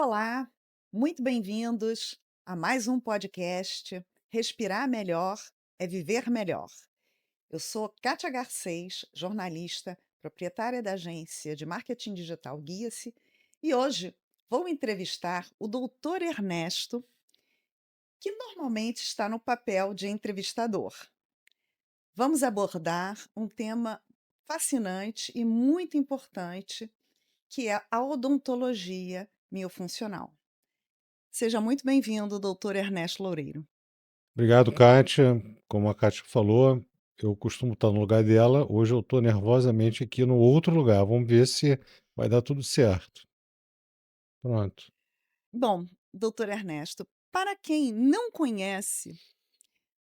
Olá, muito bem-vindos a mais um podcast Respirar Melhor é Viver Melhor. Eu sou Kátia Garcês, jornalista, proprietária da agência de marketing digital Guia-se, e hoje vou entrevistar o doutor Ernesto, que normalmente está no papel de entrevistador. Vamos abordar um tema fascinante e muito importante, que é a odontologia miofuncional. Seja muito bem-vindo, doutor Ernesto Loureiro. Obrigado, Kátia. Como a Kátia falou, eu costumo estar no lugar dela. Hoje eu estou nervosamente aqui no outro lugar. Vamos ver se vai dar tudo certo. Pronto. Bom, doutor Ernesto, para quem não conhece, o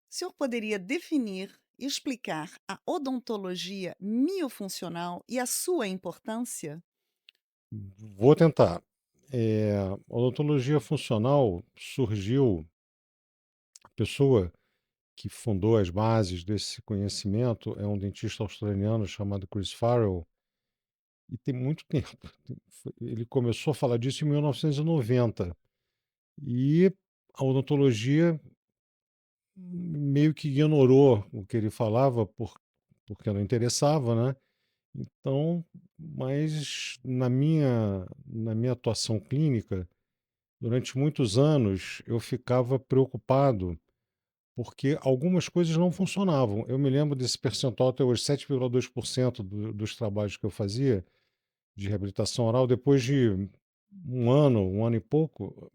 senhor poderia definir e explicar a odontologia miofuncional e a sua importância? Vou tentar. A odontologia funcional surgiu, a pessoa que fundou as bases desse conhecimento é um dentista australiano chamado Chris Farrell, e tem muito tempo. Ele começou a falar disso em 1990. E a odontologia meio que ignorou o que ele falava porque não interessava, né? Então, mas na minha atuação clínica, durante muitos anos, eu ficava preocupado porque algumas coisas não funcionavam. Eu me lembro desse percentual até hoje, 7,2% dos trabalhos que eu fazia de reabilitação oral, depois de um ano e pouco,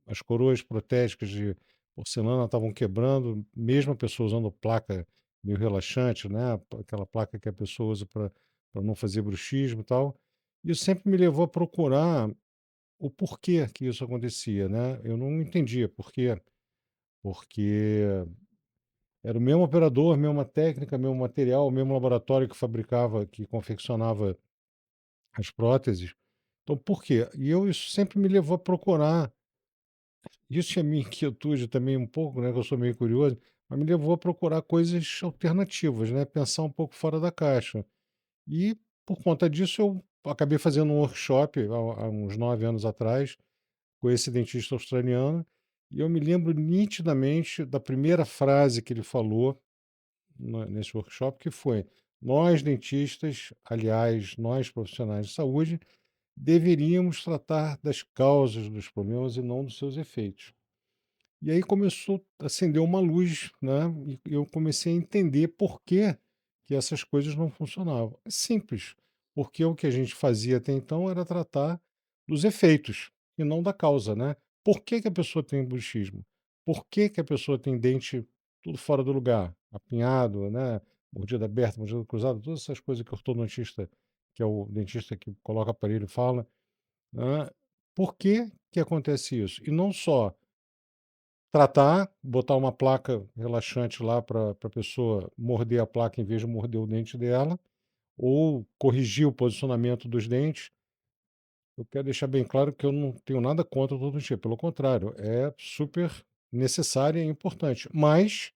as coroas protésicas de porcelana estavam quebrando, mesmo a pessoa usando placa meio relaxante, né? Aquela placa que a pessoa usa para não fazer bruxismo e tal. Isso sempre me levou a procurar o porquê que isso acontecia, né? Eu não entendia por quê, porque era o mesmo operador, mesma técnica, mesmo material, o mesmo laboratório que fabricava, que confeccionava as próteses. Então, por quê? E isso sempre me levou a procurar. Isso é minha inquietude também um pouco, né, que eu sou meio curioso, mas me levou a procurar coisas alternativas, né, pensar um pouco fora da caixa. E, por conta disso, eu acabei fazendo um workshop há uns 9 anos atrás, com esse dentista australiano, e eu me lembro nitidamente da primeira frase que ele falou nesse workshop, que foi: "Nós dentistas, aliás, nós profissionais de saúde, deveríamos tratar das causas dos problemas e não dos seus efeitos." E aí começou a acender uma luz, né? E eu comecei a entender por que essas coisas não funcionavam. É simples, porque o que a gente fazia até então era tratar dos efeitos e não da causa, né? Por que a pessoa tem bruxismo? Por que a pessoa tem dente tudo fora do lugar, apinhado, né? Mordida aberta, mordida cruzada, todas essas coisas que o ortodontista, que é o dentista que coloca aparelho, fala, né? Por que acontece isso? E não só tratar, botar uma placa relaxante lá para a pessoa morder a placa em vez de morder o dente dela, ou corrigir o posicionamento dos dentes. Eu quero deixar bem claro que eu não tenho nada contra o odontologia, pelo contrário, é super necessária e importante, mas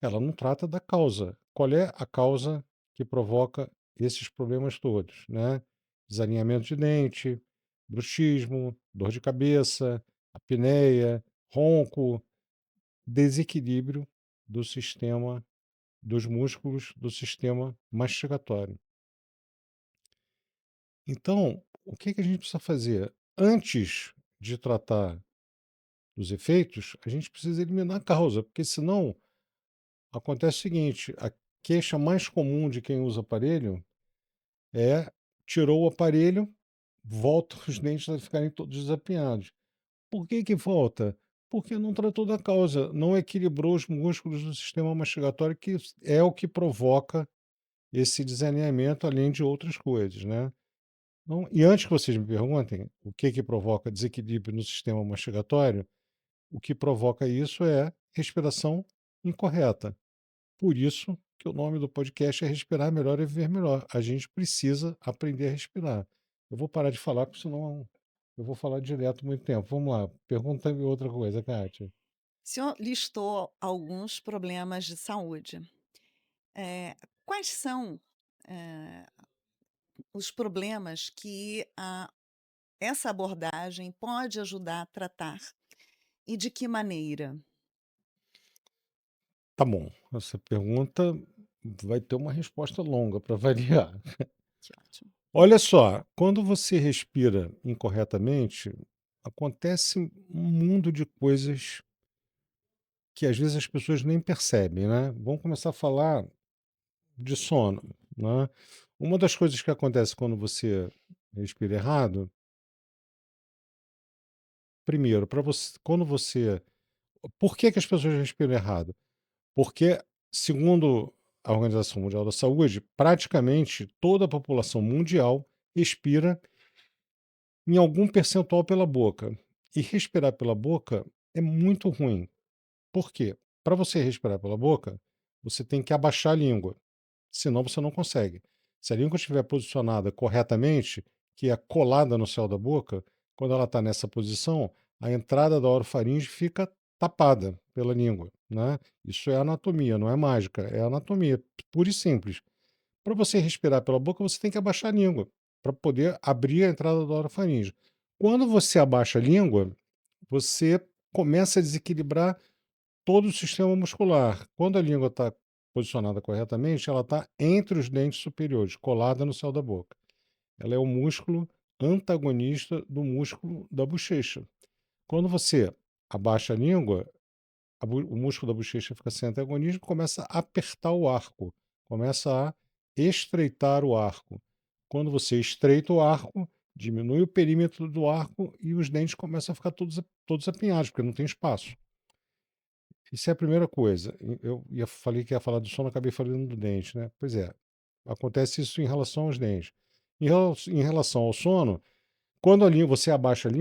ela não trata da causa. Qual é a causa que provoca esses problemas todos, né? Desalinhamento de dente, bruxismo, dor de cabeça, apneia, ronco, desequilíbrio do sistema dos músculos do sistema mastigatório. Então, o que a gente precisa fazer? Antes de tratar dos efeitos, a gente precisa eliminar a causa, porque senão acontece o seguinte: a queixa mais comum de quem usa aparelho é: tirou o aparelho, volta os dentes a ficarem todos desapinhados. Por que volta? Porque não tratou da causa, não equilibrou os músculos do sistema mastigatório, que é o que provoca esse desalinhamento, além de outras coisas, né. Então, e antes que vocês me perguntem o que provoca desequilíbrio no sistema mastigatório, o que provoca isso é respiração incorreta. Por isso que o nome do podcast é Respirar Melhor e Viver Melhor. A gente precisa aprender a respirar. Eu vou parar de falar, porque senão eu vou falar direto muito tempo. Vamos lá, pergunta-me outra coisa, Kátia. O senhor listou alguns problemas de saúde. Quais são, eh, os problemas que essa abordagem pode ajudar a tratar e de que maneira? Tá bom, essa pergunta vai ter uma resposta longa para variar. Que ótimo. Olha só, quando você respira incorretamente, acontece um mundo de coisas que às vezes as pessoas nem percebem, né? Vamos começar a falar de sono, né? Uma das coisas que acontece quando você respira errado, primeiro, para você, quando você, por que que as pessoas respiram errado? Porque, segundo a Organização Mundial da Saúde, praticamente toda a população mundial respira em algum percentual pela boca. E respirar pela boca é muito ruim. Por quê? Para você respirar pela boca, você tem que abaixar a língua, senão você não consegue. Se a língua estiver posicionada corretamente, que é colada no céu da boca, quando ela está nessa posição, a entrada da orofaringe fica tapada pela língua, né? Isso é anatomia, não é mágica, é anatomia, pura e simples. Para você respirar pela boca, você tem que abaixar a língua, para poder abrir a entrada da orofaringe. Quando você abaixa a língua, você começa a desequilibrar todo o sistema muscular. Quando a língua está posicionada corretamente, ela está entre os dentes superiores, colada no céu da boca. Ela é o músculo antagonista do músculo da bochecha. Quando você abaixa a língua, o músculo da bochecha fica sem antagonismo e começa a apertar o arco, começa a estreitar o arco. Quando você estreita o arco, diminui o perímetro do arco e os dentes começam a ficar todos apinhados, porque não tem espaço. Isso é a primeira coisa. Falei que ia falar do sono, acabei falando do dente, né? Pois é, acontece isso em relação aos dentes. Em relação ao sono, quando você abaixa a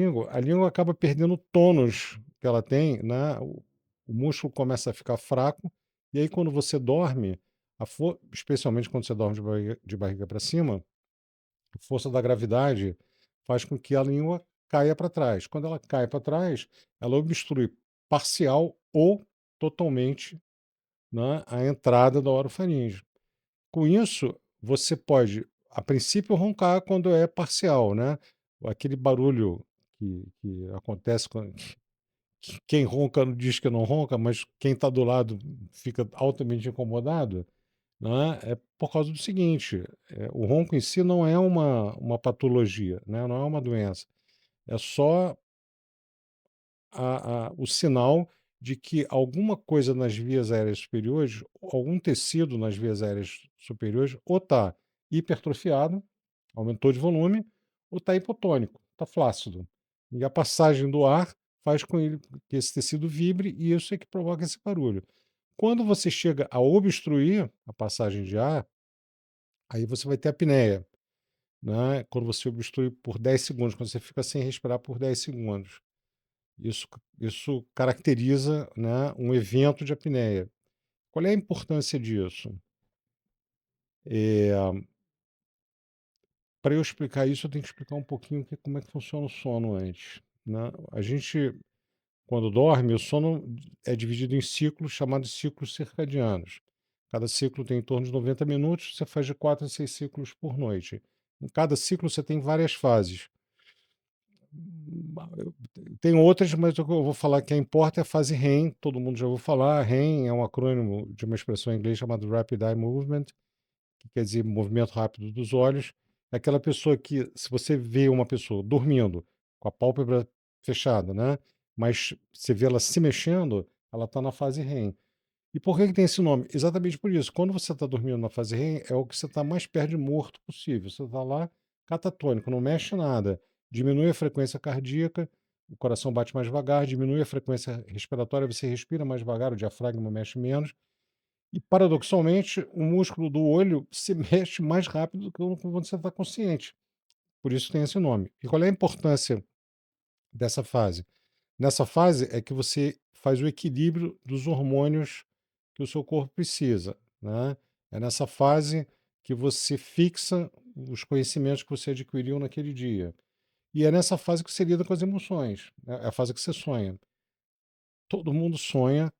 língua acaba perdendo o tônus que ela tem, né? O músculo começa a ficar fraco, e aí quando você dorme, especialmente quando você dorme de barriga para cima, a força da gravidade faz com que a língua caia para trás. Quando ela cai para trás, ela obstrui parcial ou totalmente, né, a entrada da orofaringe. Com isso, você pode, a princípio, roncar quando é parcial, né? Aquele barulho que acontece quando quem ronca não diz que não ronca, mas quem está do lado fica altamente incomodado, né? É por causa do seguinte: o ronco em si não é uma patologia, né? Não é uma doença, é só o sinal de que alguma coisa nas vias aéreas superiores, algum tecido nas vias aéreas superiores, ou está hipertrofiado, aumentou de volume, ou está hipotônico, está flácido. E a passagem do ar faz com que esse tecido vibre e isso é que provoca esse barulho. Quando você chega a obstruir a passagem de ar, aí você vai ter apneia, né? Quando você obstrui por 10 segundos, quando você fica sem respirar por 10 segundos. Isso caracteriza, né, um evento de apneia. Qual é a importância disso? Para eu explicar isso, eu tenho que explicar um pouquinho como é que funciona o sono antes, né? A gente, quando dorme, o sono é dividido em ciclos chamados ciclos circadianos. Cada ciclo tem em torno de 90 minutos, você faz de 4 a 6 ciclos por noite. Em cada ciclo você tem várias fases. Tem outras, mas o que eu vou falar que importa é a fase REM, todo mundo já ouviu falar. REM é um acrônimo de uma expressão em inglês chamada Rapid Eye Movement, que quer dizer movimento rápido dos olhos. É aquela pessoa que, se você vê uma pessoa dormindo, com a pálpebra fechada, né? Mas você vê ela se mexendo, ela está na fase REM. E por que que tem esse nome? Exatamente por isso. Quando você está dormindo na fase REM, é o que você está mais perto de morto possível. Você está lá catatônico, não mexe nada. Diminui a frequência cardíaca, o coração bate mais devagar, diminui a frequência respiratória, você respira mais devagar, o diafragma mexe menos. E, paradoxalmente, o músculo do olho se mexe mais rápido do que quando você está consciente. Por isso tem esse nome. E qual é a importância dessa fase? Nessa fase é que você faz o equilíbrio dos hormônios que o seu corpo precisa, né? É nessa fase que você fixa os conhecimentos que você adquiriu naquele dia. E é nessa fase que você lida com as emoções, né? É a fase que você sonha. Todo mundo sonha,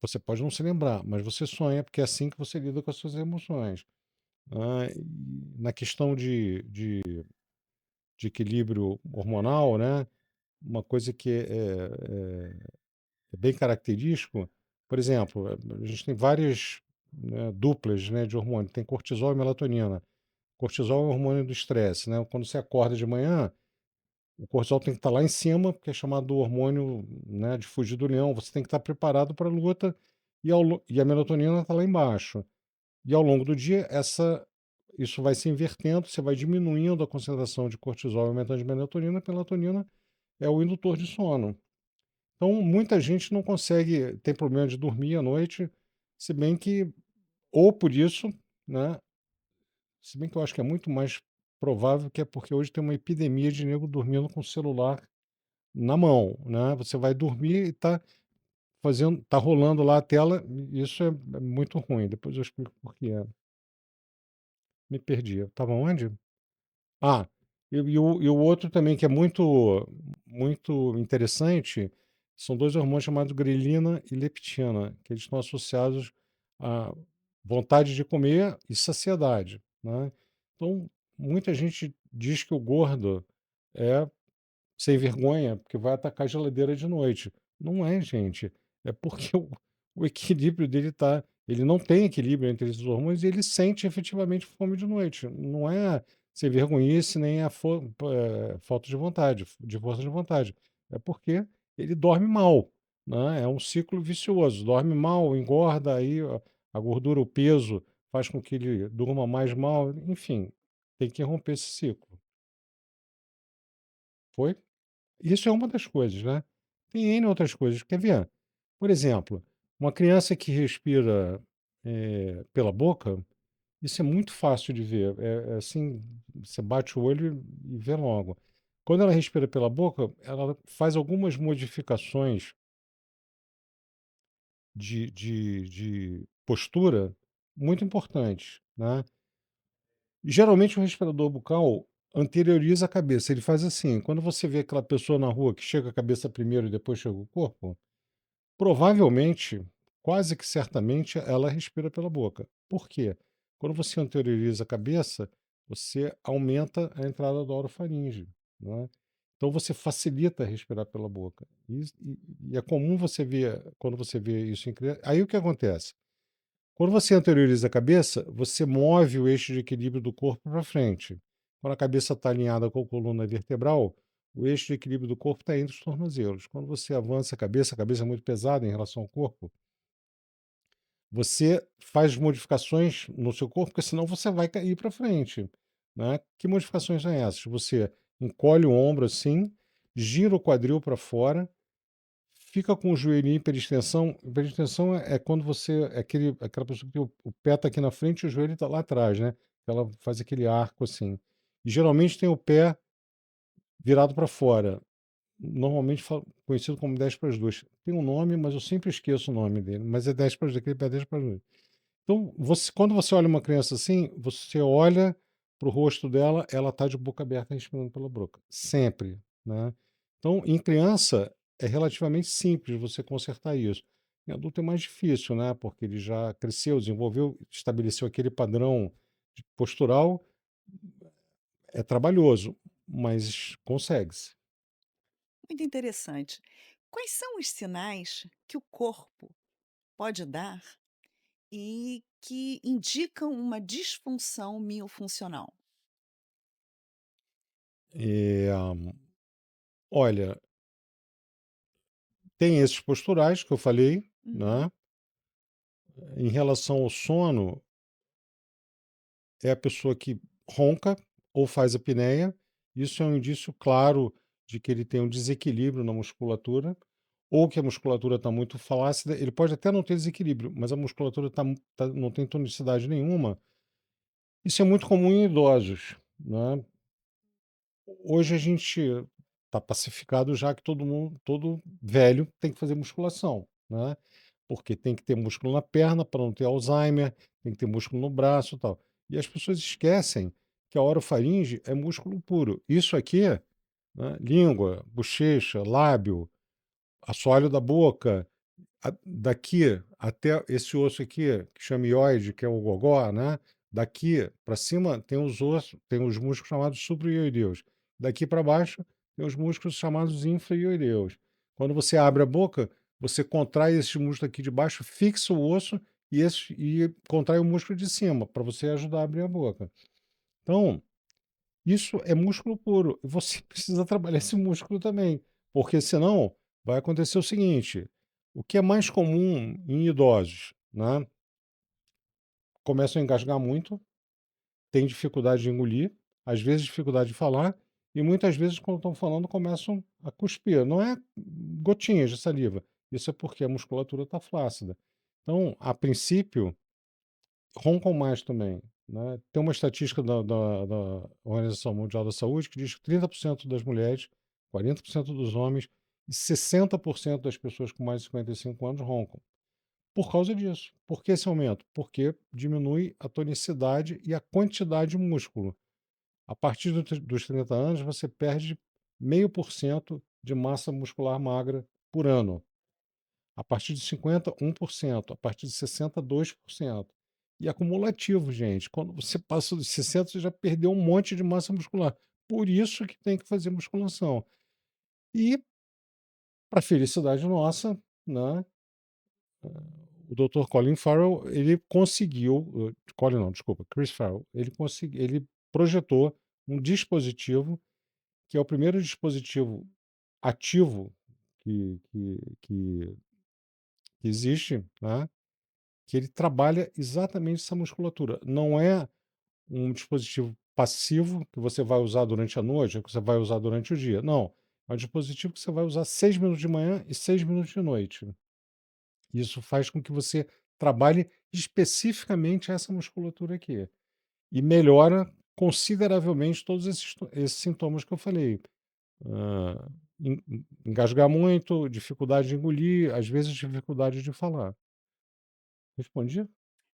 você pode não se lembrar, mas você sonha porque é assim que você lida com as suas emoções, né? E na questão de equilíbrio hormonal, né, uma coisa que é bem característico, por exemplo, a gente tem várias, né, duplas, né, de hormônio, tem cortisol e melatonina. Cortisol é o hormônio do estresse, né? Quando você acorda de manhã, o cortisol tem que estar lá em cima, porque é chamado do hormônio, né, de fugir do leão. Você tem que estar preparado para a luta e a melatonina está lá embaixo. E ao longo do dia, isso vai se invertendo, você vai diminuindo a concentração de cortisol e aumentando de melatonina. A melatonina é o indutor de sono. Então, muita gente não consegue, tem problema de dormir à noite, se bem que, ou por isso, né? Se bem que eu acho que é muito mais provável que é porque hoje tem uma epidemia de nego dormindo com o celular na mão, né? Você vai dormir e tá rolando lá a tela, e isso é muito ruim. Depois eu explico por quê. Me perdi. Eu estava onde? Ah, e o outro também que é muito interessante, são 2 hormônios chamados grelina e leptina, que eles estão associados à vontade de comer e saciedade, né. Então, muita gente diz que o gordo é sem vergonha, porque vai atacar a geladeira de noite. Não é, gente. É porque o equilíbrio dele tá. Ele não tem equilíbrio entre esses hormônios e ele sente efetivamente fome de noite. Não é sem vergonhice, nem é falta de vontade, de força de vontade. É porque ele dorme mal. Né? É um ciclo vicioso. Dorme mal, engorda, aí a gordura, o peso, faz com que ele durma mais mal. Enfim, tem que romper esse ciclo. Foi? Isso é uma das coisas, né. Tem N outras coisas. Quer ver? Por exemplo, uma criança que respira, pela boca, isso é muito fácil de ver. Assim, você bate o olho e vê logo. Quando ela respira pela boca, ela faz algumas modificações de postura muito importantes, né. Geralmente o respirador bucal anterioriza a cabeça. Ele faz assim, quando você vê aquela pessoa na rua que chega a cabeça primeiro e depois chega o corpo, provavelmente, quase que certamente, ela respira pela boca. Por quê? Quando você anterioriza a cabeça, você aumenta a entrada da orofaringe, né? Então você facilita respirar pela boca. E é comum você ver, quando você vê isso em criança. Aí o que acontece? Quando você anterioriza a cabeça, você move o eixo de equilíbrio do corpo para frente. Quando a cabeça está alinhada com a coluna vertebral, o eixo de equilíbrio do corpo está entre os tornozelos. Quando você avança a cabeça é muito pesada em relação ao corpo, você faz modificações no seu corpo, porque senão você vai cair para frente. Né? Que modificações são essas? Você encolhe o ombro assim, gira o quadril para fora, fica com o joelho em hiperextensão. Hiperextensão é quando você é aquela pessoa que tem o pé está aqui na frente e o joelho está lá atrás, né? Ela faz aquele arco assim. E geralmente tem o pé virado para fora. Normalmente conhecido como 10 para as 2. Tem um nome, mas eu sempre esqueço o nome dele. Mas é 10 para as 2, aquele pé 10 para as 2. Então, quando você olha uma criança assim, você olha para o rosto dela, ela está de boca aberta respirando pela boca. Sempre. Né? Então, em criança, é relativamente simples você consertar isso. Em adulto é mais difícil, né? Porque ele já cresceu, desenvolveu, estabeleceu aquele padrão postural. É trabalhoso, mas consegue-se. Muito interessante. Quais são os sinais que o corpo pode dar e que indicam uma disfunção miofuncional? Eh, olha, tem esses posturais que eu falei, Uhum. né? Em relação ao sono, é a pessoa que ronca ou faz apneia. Isso é um indício claro de que ele tem um desequilíbrio na musculatura, ou que a musculatura está muito flácida. Ele pode até não ter desequilíbrio, mas a musculatura não tem tonicidade nenhuma. Isso é muito comum em idosos, né? Hoje a gente está pacificado já que todo velho tem que fazer musculação, né? Porque tem que ter músculo na perna para não ter Alzheimer, tem que ter músculo no braço e tal. E as pessoas esquecem que a orofaringe é músculo puro. Isso aqui, né, língua, bochecha, lábio, assoalho da boca, daqui até esse osso aqui, que chama ióide, que é o gogó, né? Daqui para cima tem os ossos, tem os músculos chamados supraioideus, Daqui para baixo tem os músculos chamados infra-ioreus. Quando você abre a boca, você contrai esse músculo aqui de baixo, fixa o osso e contrai o músculo de cima, para você ajudar a abrir a boca. Então, isso é músculo puro. E você precisa trabalhar esse músculo também, porque senão vai acontecer o seguinte: o que é mais comum em idosos, né? Começam a engasgar muito, têm dificuldade de engolir, às vezes dificuldade de falar, e muitas vezes, quando estão falando, começam a cuspir. Não é gotinhas de saliva, isso é porque a musculatura está flácida. Então, a princípio, roncam mais também, né? Tem uma estatística da Organização Mundial da Saúde que diz que 30% das mulheres, 40% dos homens e 60% das pessoas com mais de 55 anos roncam. Por causa disso. Por que esse aumento? Porque diminui a tonicidade e a quantidade de músculo. A partir dos 30 anos, você perde 0,5% de massa muscular magra por ano. A partir de 50, 1%. A partir de 60, 2%. E acumulativo, gente. Quando você passa dos 60, você já perdeu um monte de massa muscular. Por isso que tem que fazer musculação. E, para felicidade nossa, né, o Dr. Colin Farrell, ele conseguiu, Colin não, desculpa, Chris Farrell, ele projetou um dispositivo que é o primeiro dispositivo ativo que existe, né? Que ele trabalha exatamente essa musculatura. Não é um dispositivo passivo que você vai usar durante a noite, ou que você vai usar durante o dia. Não. É um dispositivo que você vai usar 6 minutos de manhã e 6 minutos de noite. Isso faz com que você trabalhe especificamente essa musculatura aqui. E melhora consideravelmente todos esses sintomas que eu falei. Ah, engasgar muito, dificuldade de engolir, às vezes dificuldade de falar. Respondi?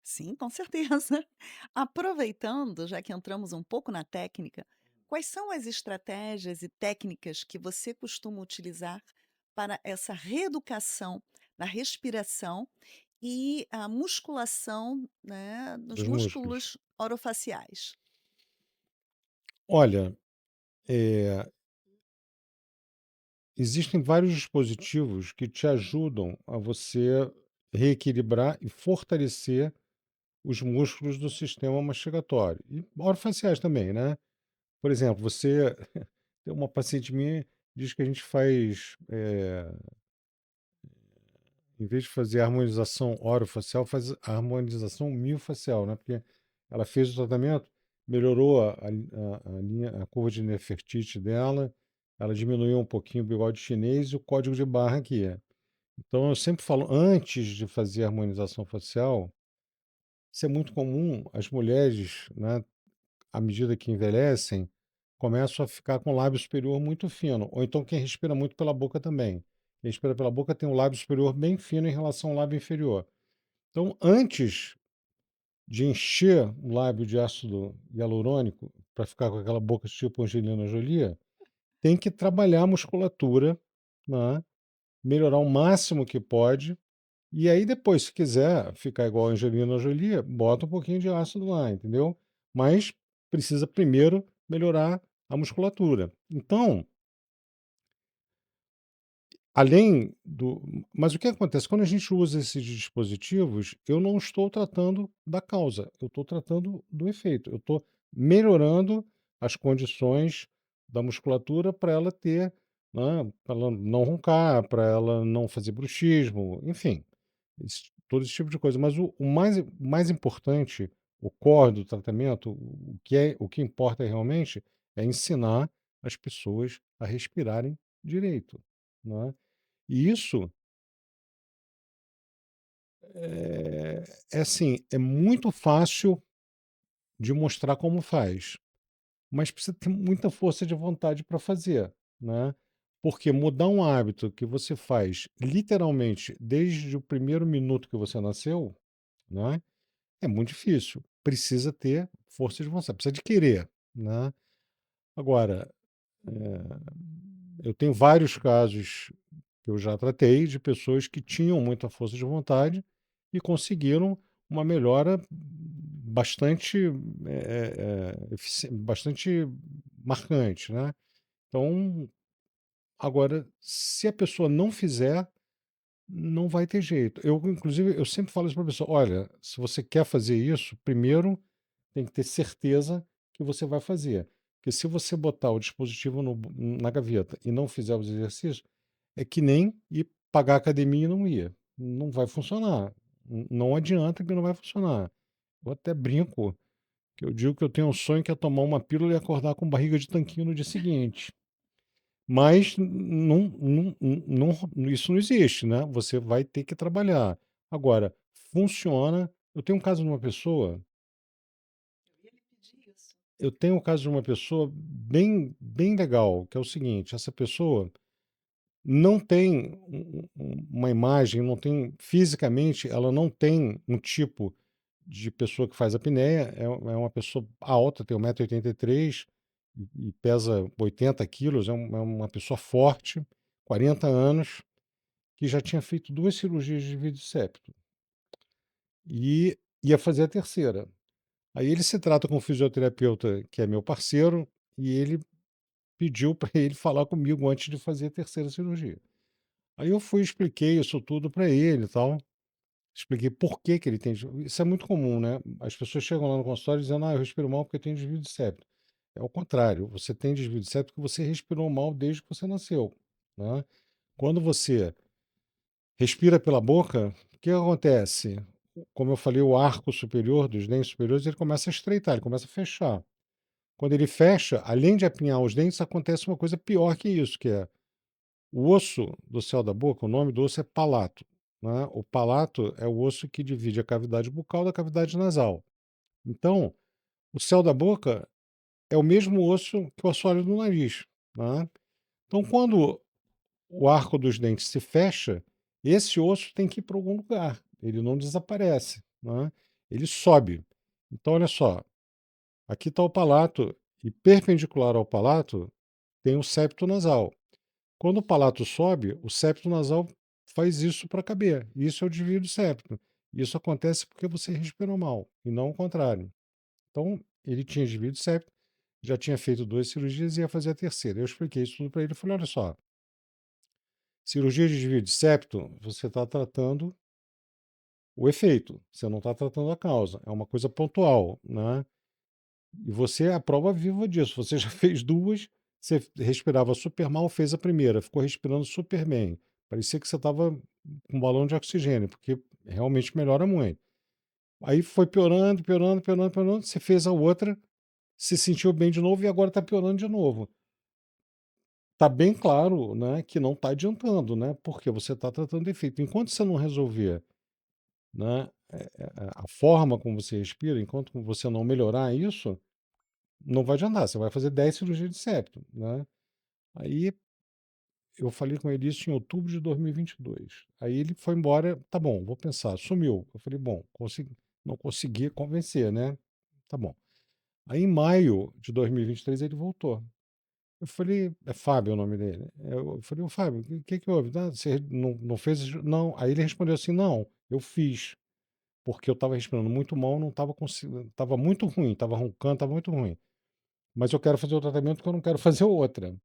Sim, com certeza. Aproveitando, já que entramos um pouco na técnica, quais são as estratégias e técnicas que você costuma utilizar para essa reeducação na respiração e a musculação, né, dos Dos músculos. músculos orofaciais? Olha, eh, existem vários dispositivos que te ajudam a você reequilibrar e fortalecer os músculos do sistema mastigatório. E orofaciais também, né? Por exemplo, você tem uma paciente minha diz que a gente faz, em vez de fazer harmonização orofacial, faz a harmonização miofascial, né? Porque ela fez o tratamento, melhorou a linha, a curva de Nefertiti dela, ela diminuiu um pouquinho o bigode chinês e o código de barra aqui. Então, eu sempre falo, antes de fazer a harmonização facial, isso é muito comum, as mulheres, né, à medida que envelhecem, começam a ficar com o lábio superior muito fino. Ou então quem respira muito pela boca também. Quem respira pela boca tem um lábio superior bem fino em relação ao lábio inferior. Então, antes de encher o lábio de ácido hialurônico para ficar com aquela boca tipo Angelina Jolie, tem que trabalhar a musculatura, né? Melhorar o máximo que pode. E aí depois, se quiser ficar igual a Angelina Jolie, bota um pouquinho de ácido lá, entendeu? Mas precisa primeiro melhorar a musculatura. Então, além do. Mas o que acontece? Quando a gente usa esses dispositivos, eu não estou tratando da causa, eu estou tratando do efeito. Eu estou melhorando as condições da musculatura para ela ter, né, para ela não roncar, para ela não fazer bruxismo, enfim, todo esse tipo de coisa. Mas o mais importante, o core do tratamento, o que importa realmente é ensinar as pessoas a respirarem direito, né? E isso é, é assim, é muito fácil de mostrar como faz, mas precisa ter muita força de vontade para fazer, né? Porque mudar um hábito que você faz literalmente desde o primeiro minuto que você nasceu, né? É muito difícil. Precisa ter força de vontade, precisa de querer, né? Agora, eu tenho vários casos que eu já tratei de pessoas que tinham muita força de vontade e conseguiram uma melhora bastante, bastante marcante, né? Então, agora, se a pessoa não fizer, não vai ter jeito. Eu, inclusive, eu sempre falo isso para a pessoa: olha, se você quer fazer isso, primeiro tem que ter certeza que você vai fazer. Porque se você botar o dispositivo na gaveta e não fizer os exercícios, é que nem ir pagar a academia e não ir. Não vai funcionar. Não adianta que não vai funcionar. Eu até brinco, que eu digo que eu tenho um sonho que é tomar uma pílula e acordar com barriga de tanquinho no dia seguinte. Mas isso não existe, né? Você vai ter que trabalhar. Agora, funciona. Eu ia lhe pedir isso. Eu tenho o caso de uma pessoa bem, bem legal, que é o seguinte: essa pessoa não tem uma imagem, não tem fisicamente, ela não tem um tipo de pessoa que faz apneia, é uma pessoa alta, tem 1,83 m e pesa 80 quilos, é uma pessoa forte, 40 anos, que já tinha feito 2 cirurgias de desvio de septo e ia fazer a terceira. Aí ele se trata com um fisioterapeuta que é meu parceiro e ele pediu para ele falar comigo antes de fazer a terceira cirurgia. Aí eu fui e expliquei isso tudo para ele e tal. Expliquei por que que ele tem. Isso é muito comum, né? As pessoas chegam lá no consultório dizendo: eu respiro mal porque eu tenho desvio de septo. É o contrário, você tem desvio de septo porque você respirou mal desde que você nasceu, né? Quando você respira pela boca, o que acontece? Como eu falei, o arco superior dos dentes superiores ele começa a estreitar, ele começa a fechar. Quando ele fecha, além de apinhar os dentes, acontece uma coisa pior que isso, que é o osso do céu da boca, o nome do osso é palato, né? O palato é o osso que divide a cavidade bucal da cavidade nasal. Então, o céu da boca é o mesmo osso que o assoalho do nariz, né? Então, quando o arco dos dentes se fecha, esse osso tem que ir para algum lugar. Ele não desaparece, né? Ele sobe. Então, olha só, aqui está o palato e perpendicular ao palato tem o septo nasal. Quando o palato sobe, o septo nasal faz isso para caber. Isso é o desvio do septo. Isso acontece porque você respirou mal, e não o contrário. Então, ele tinha desvio de septo, já tinha feito 2 cirurgias e ia fazer a terceira. Eu expliquei isso tudo para ele e falei: olha só, cirurgia de desvio de septo, você está tratando o efeito, você não está tratando a causa. É uma coisa pontual, né? E você é a prova viva disso. Você já fez 2, você respirava super mal, fez a primeira, ficou respirando super bem. Parecia que você estava com um balão de oxigênio, porque realmente melhora muito. Aí foi piorando, piorando, piorando, piorando. Você fez a outra, se sentiu bem de novo e agora está piorando de novo. Está bem claro, né, que não está adiantando, né? Porque você está tratando efeito. Enquanto você não resolver, né, a forma como você respira, enquanto você não melhorar isso, não vai adiantar. Você vai fazer 10 cirurgias de septo, né? Aí eu falei com ele isso em outubro de 2022. Aí ele foi embora, tá bom, vou pensar, sumiu. Eu falei, bom, não consegui convencer, né? Tá bom. Aí em maio de 2023 ele voltou. Eu falei, é Fábio o nome dele. Eu falei, ô Fábio, o que que houve? Ah, você não fez? Não. Aí ele respondeu assim, não, eu fiz. Porque eu estava respirando muito mal, não estava conseguindo, estava muito ruim, estava roncando, estava muito ruim. Mas eu quero fazer o tratamento porque eu não quero fazer outra.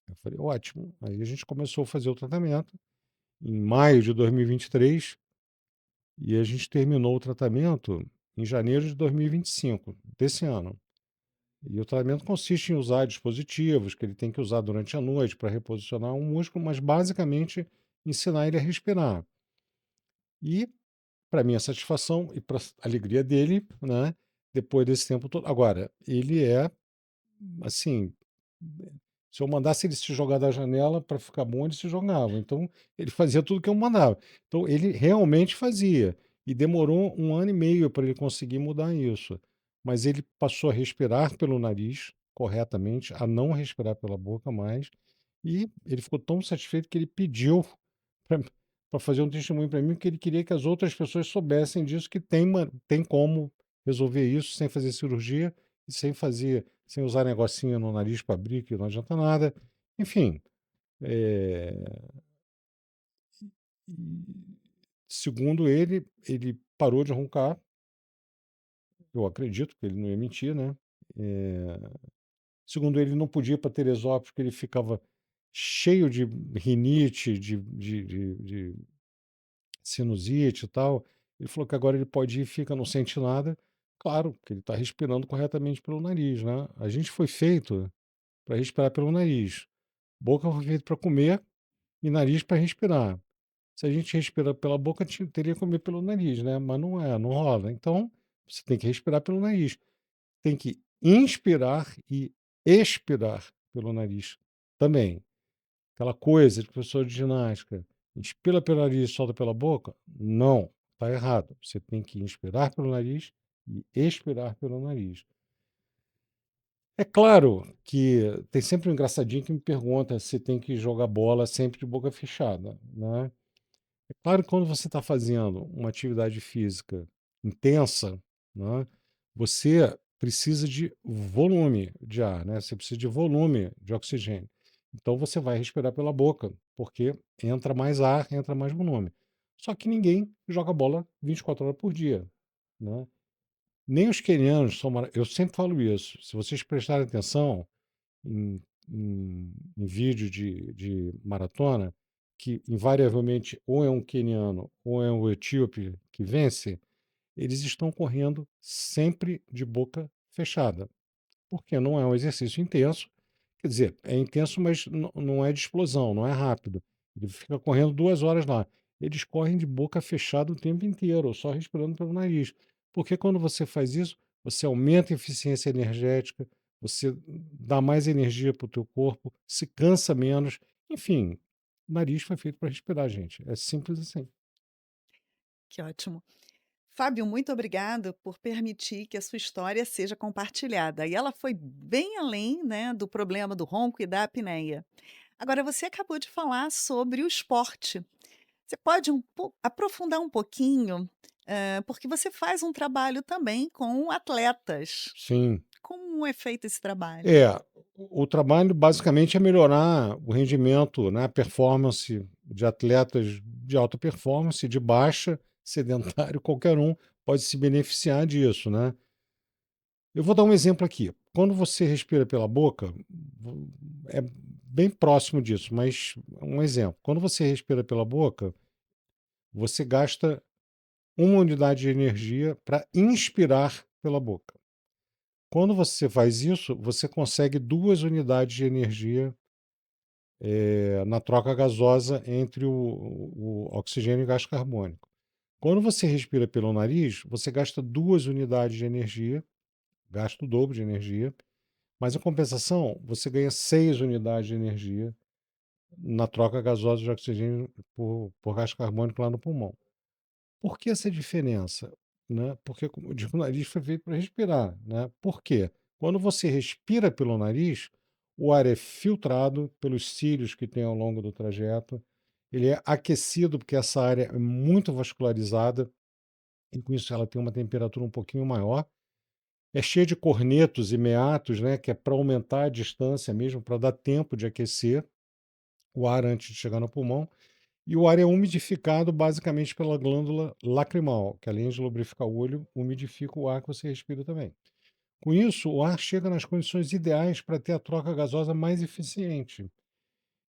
Eu falei, ótimo. Aí a gente começou a fazer o tratamento em maio de 2023 e a gente terminou o tratamento em janeiro de 2025, desse ano. E o tratamento consiste em usar dispositivos que ele tem que usar durante a noite para reposicionar um músculo, mas basicamente ensinar ele a respirar. E, para minha satisfação e para a alegria dele, né, depois desse tempo todo. Agora, ele é assim, se eu mandasse ele se jogar da janela para ficar bom, ele se jogava. Então, ele fazia tudo que eu mandava. Então, ele realmente fazia. E demorou 1 ano e meio para ele conseguir mudar isso. Mas ele passou a respirar pelo nariz corretamente, a não respirar pela boca mais. E ele ficou tão satisfeito que ele pediu para fazer um testemunho para mim, porque ele queria que as outras pessoas soubessem disso, que tem como resolver isso sem fazer cirurgia e sem usar negocinho no nariz para abrir, que não adianta nada. Enfim, eh, e segundo ele parou de roncar, eu acredito que ele não ia mentir, né? Segundo ele, não podia ir para Teresópolis, porque ele ficava cheio de rinite, de sinusite e tal. Ele falou que agora ele pode ir, fica, não sente nada. Claro, que ele está respirando corretamente pelo nariz, né? A gente foi feito para respirar pelo nariz. Boca foi feita para comer e nariz para respirar. Se a gente respira pela boca, teria que comer pelo nariz, né? Mas não é, não rola. Então, você tem que respirar pelo nariz. Tem que inspirar e expirar pelo nariz também. Aquela coisa de professor de ginástica, inspira pelo nariz e solta pela boca? Não, está errado. Você tem que inspirar pelo nariz e expirar pelo nariz. É claro que tem sempre um engraçadinho que me pergunta se tem que jogar bola sempre de boca fechada, né? É claro que quando você está fazendo uma atividade física intensa, né, você precisa de volume de ar, né? Você precisa de volume de oxigênio. Então você vai respirar pela boca, porque entra mais ar, entra mais volume. Só que ninguém joga bola 24 horas por dia, né? Nem os quenianos são. Eu sempre falo isso. Se vocês prestarem atenção, em, em vídeo de maratona, que invariavelmente ou é um queniano ou é um etíope que vence, eles estão correndo sempre de boca fechada, porque não é um exercício intenso. Quer dizer, é intenso, mas não é de explosão, não é rápido. Ele fica correndo 2 horas lá. Eles correm de boca fechada o tempo inteiro, só respirando pelo nariz. Porque quando você faz isso, você aumenta a eficiência energética, você dá mais energia para o teu corpo, se cansa menos. Enfim, o nariz foi feito para respirar, gente. É simples assim. Que ótimo. Fábio, muito obrigado por permitir que a sua história seja compartilhada. E ela foi bem além, né, do problema do ronco e da apneia. Agora, você acabou de falar sobre o esporte. Você pode aprofundar um pouquinho, porque você faz um trabalho também com atletas. Sim. Como é feito esse trabalho? É, o trabalho basicamente é melhorar o rendimento, né, a performance de atletas de alta performance, de baixa, sedentário, qualquer um pode se beneficiar disso, né? Eu vou dar um exemplo aqui. Quando você respira pela boca, é bem próximo disso, mas um exemplo. Quando você respira pela boca, você gasta uma unidade de energia para inspirar pela boca. Quando você faz isso, você consegue 2 unidades de energia na troca gasosa entre o oxigênio e o gás carbônico. Quando você respira pelo nariz, você gasta 2 unidades de energia, gasta o dobro de energia, mas em compensação, você ganha 6 unidades de energia na troca gasosa de oxigênio por gás carbônico lá no pulmão. Por que essa diferença? Né? Porque como eu digo, o nariz foi feito para respirar. Né? Por quê? Quando você respira pelo nariz, o ar é filtrado pelos cílios que tem ao longo do trajeto, ele é aquecido porque essa área é muito vascularizada e com isso ela tem uma temperatura um pouquinho maior. É cheia de cornetos e meatos, né, que é para aumentar a distância mesmo, para dar tempo de aquecer o ar antes de chegar no pulmão. E o ar é umidificado basicamente pela glândula lacrimal, que além de lubrificar o olho, umidifica o ar que você respira também. Com isso, o ar chega nas condições ideais para ter a troca gasosa mais eficiente.